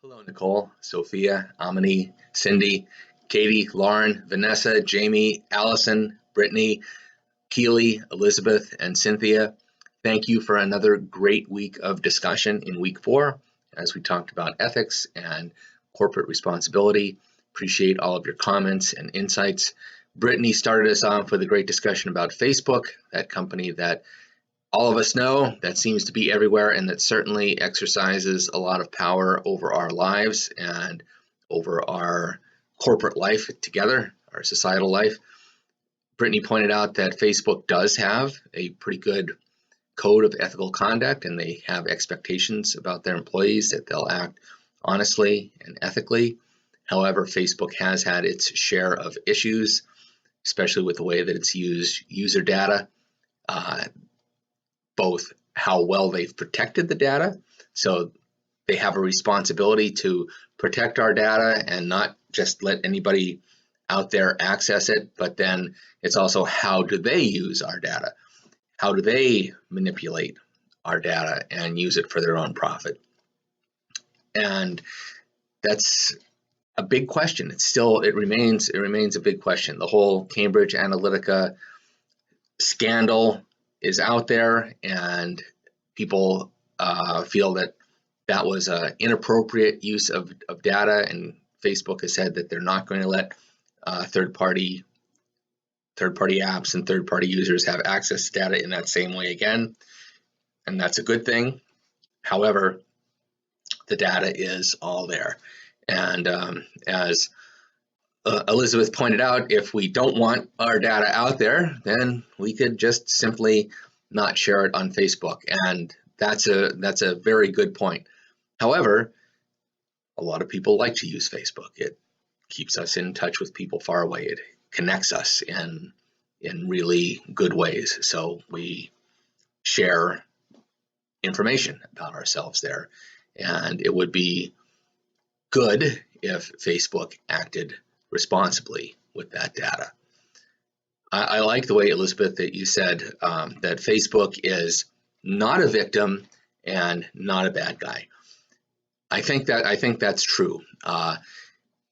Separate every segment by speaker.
Speaker 1: Hello, Nicole, Sophia, Amini, Cindy, Katie, Lauren, Vanessa, Jamie, Allison, Brittany, Keely, Elizabeth, and Cynthia. Thank you for another great week of discussion in week 4 as we talked about ethics and corporate responsibility. Appreciate all of your comments and insights. Brittany started us off with a great discussion about Facebook, that company that all of us know that seems to be everywhere and that certainly exercises a lot of power over our lives and over our corporate life together, our societal life. Brittany pointed out that Facebook does have a pretty good code of ethical conduct, and they have expectations about their employees that they'll act honestly and ethically. However, Facebook has had its share of issues, especially with the way that it's used user data. Both how well they've protected the data. So they have a responsibility to protect our data and not just let anybody out there access it, but then it's also how do they use our data? How do they manipulate our data and use it for their own profit? And that's a big question. It remains a big question. The whole Cambridge Analytica scandal is out there, and people feel that that was an inappropriate use of data, and Facebook has said that they're not going to let third-party apps and third-party users have access to data in that same way again, and that's a good thing. However, the data is all there, and as Elizabeth pointed out, if we don't want our data out there, then we could just simply not share it on Facebook, and that's a very good point. However, a lot of people like to use Facebook. It keeps us in touch with people far away. It connects us in really good ways. So we share information about ourselves there, and it would be good if Facebook acted responsibly with that data. I like the way, Elizabeth, that you said that Facebook is not a victim and not a bad guy. I think that's true.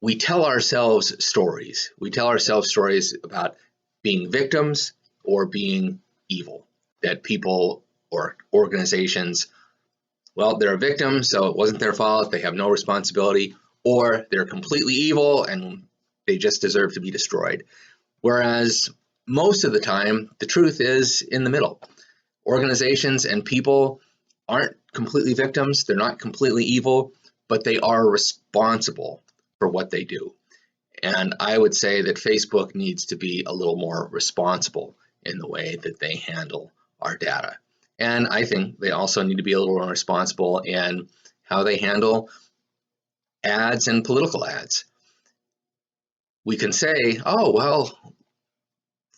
Speaker 1: We tell ourselves stories. We tell ourselves stories about being victims or being evil. That people or organizations, well, they're a victim, so it wasn't their fault. They have no responsibility, or they're completely evil and they just deserve to be destroyed. Whereas most of the time, the truth is in the middle. Organizations and people aren't completely victims, they're not completely evil, but they are responsible for what they do. And I would say that Facebook needs to be a little more responsible in the way that they handle our data. And I think they also need to be a little more responsible in how they handle ads and political ads. We can say, oh, well,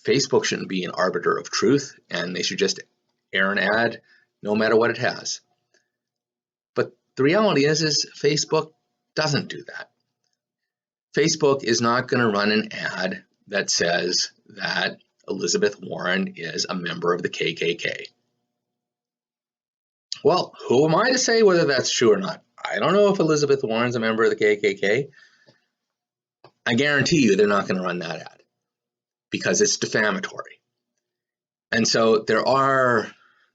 Speaker 1: Facebook shouldn't be an arbiter of truth and they should just air an ad no matter what it has. But the reality is Facebook doesn't do that. Facebook is not going to run an ad that says that Elizabeth Warren is a member of the KKK. Well, who am I to say whether that's true or not? I don't know if Elizabeth Warren's a member of the KKK. I guarantee you they're not going to run that ad because it's defamatory. And so there are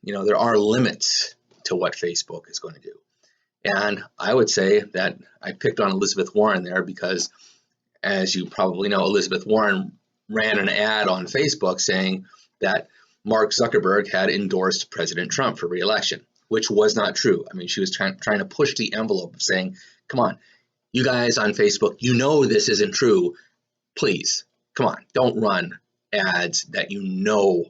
Speaker 1: limits to what Facebook is going to do. And I would say that I picked on Elizabeth Warren there because, as you probably know, Elizabeth Warren ran an ad on Facebook saying that Mark Zuckerberg had endorsed President Trump for re-election, which was not true. I mean, she was trying to push the envelope of saying, come on, you guys on Facebook, you know this isn't true. Please, come on, don't run ads that you know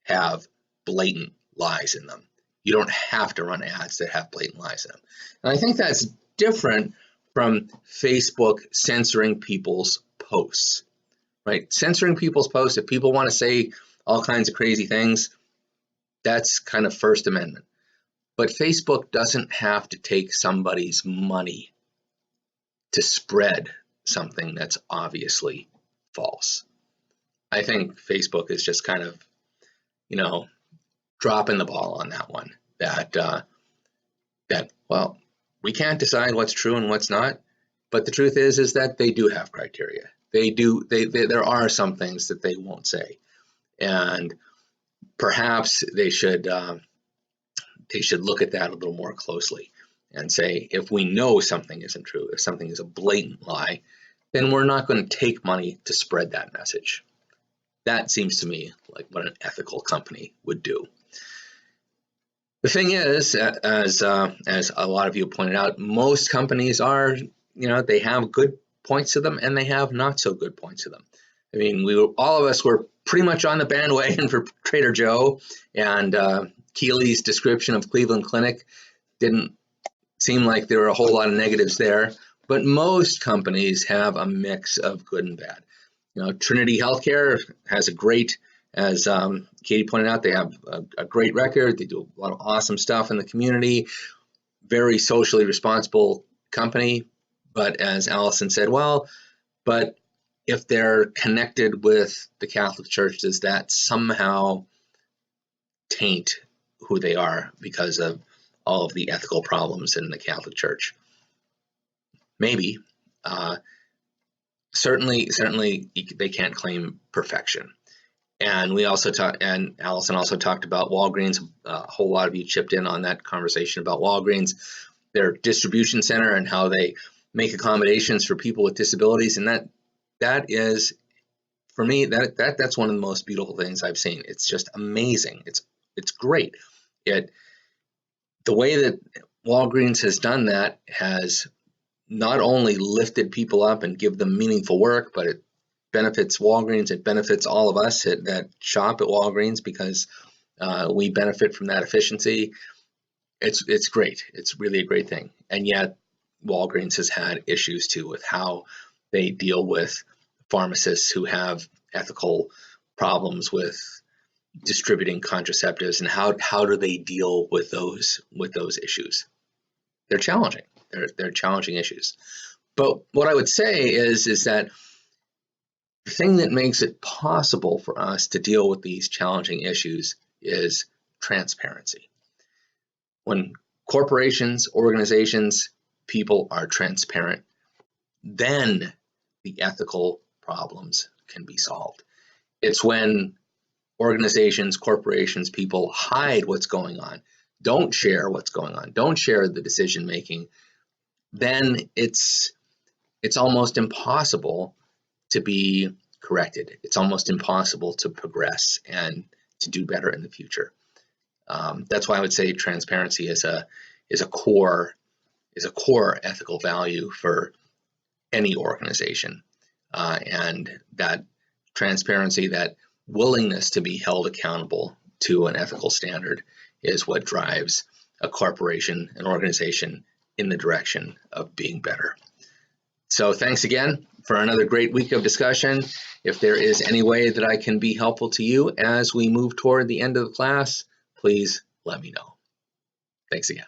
Speaker 1: have blatant lies in them. You don't have to run ads that have blatant lies in them. And I think that's different from Facebook censoring people's posts, right? Censoring people's posts, if people want to say all kinds of crazy things, that's kind of First Amendment. But Facebook doesn't have to take somebody's money to spread something that's obviously false. I think Facebook is just kind of, dropping the ball on that one. Well, we can't decide what's true and what's not, but the truth is that they do have criteria. There are some things that they won't say, and perhaps they should look at that a little more closely and say, if we know something isn't true, if something is a blatant lie, then we're not going to take money to spread that message. That seems to me like what an ethical company would do. The thing is, as a lot of you pointed out, most companies are, they have good points to them and they have not so good points to them. I mean, all of us were pretty much on the bandwagon for Trader Joe, and Keeley's description of Cleveland Clinic didn't seem like there were a whole lot of negatives there, but most companies have a mix of good and bad. Trinity Healthcare has a great, as Katie pointed out, they have a great record. They do a lot of awesome stuff in the community, very socially responsible company. But as Allison said, but if they're connected with the Catholic Church, does that somehow taint who they are because of all of the ethical problems in the Catholic Church? Maybe. Certainly they can't claim perfection. And and Allison also talked about Walgreens. A whole lot of you chipped in on that conversation about Walgreens, their distribution center, and how they make accommodations for people with disabilities. And that is, for me, that's one of the most beautiful things I've seen. It's just amazing. It's great. The way that Walgreens has done that has not only lifted people up and give them meaningful work, but it benefits Walgreens. It benefits all of us that shop at Walgreens, because we benefit from that efficiency. It's great. It's really a great thing. And yet Walgreens has had issues too with how they deal with pharmacists who have ethical problems with distributing contraceptives, and how do they deal with those issues. They're challenging. They're challenging issues. But what I would say is that the thing that makes it possible for us to deal with these challenging issues is transparency. When corporations, organizations, people are transparent, then the ethical problems can be solved. It's when organizations, corporations, people hide what's going on, don't share what's going on, don't share the decision making, then it's almost impossible to be corrected. It's almost impossible to progress and to do better in the future. That's why I would say transparency is a core ethical value for any organization, and that transparency, that willingness to be held accountable to an ethical standard, is what drives a corporation, an organization, in the direction of being better. So thanks again for another great week of discussion. If there is any way that I can be helpful to you as we move toward the end of the class, please let me know. Thanks again.